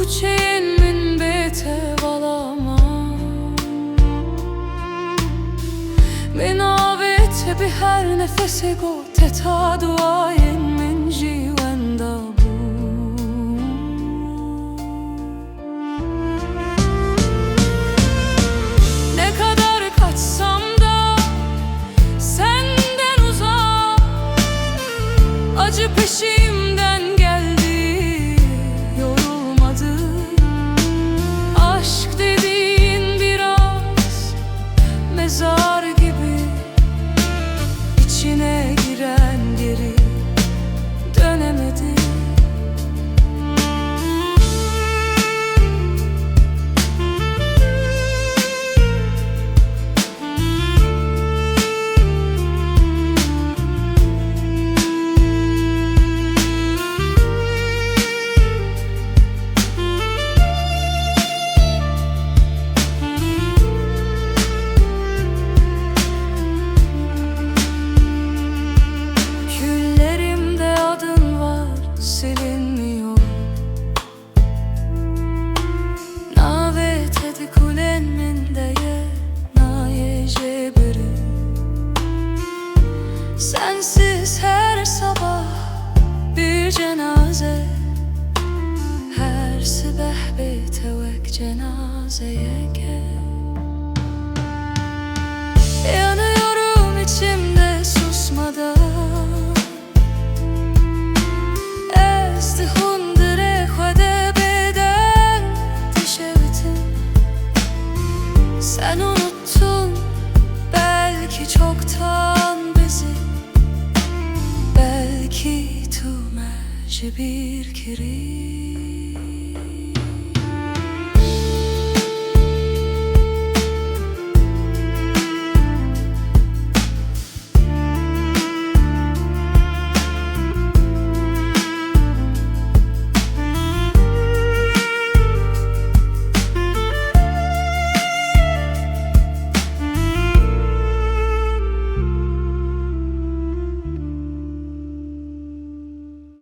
کوچه من بیت ولما من آویت به هر نفس گوت تا duayen من جیوندا Ne kadar kaçsam da senden uzak, acı peşimden geldi, yorulmadı. Aşk dediğin biraz mezar gibi, içine giren geri dönemedi. Silinmiyor. Navet edi kulen min deye naye jebiri. Sensiz her sabah bir cenaze, her sibah beytevek cenazeye gel.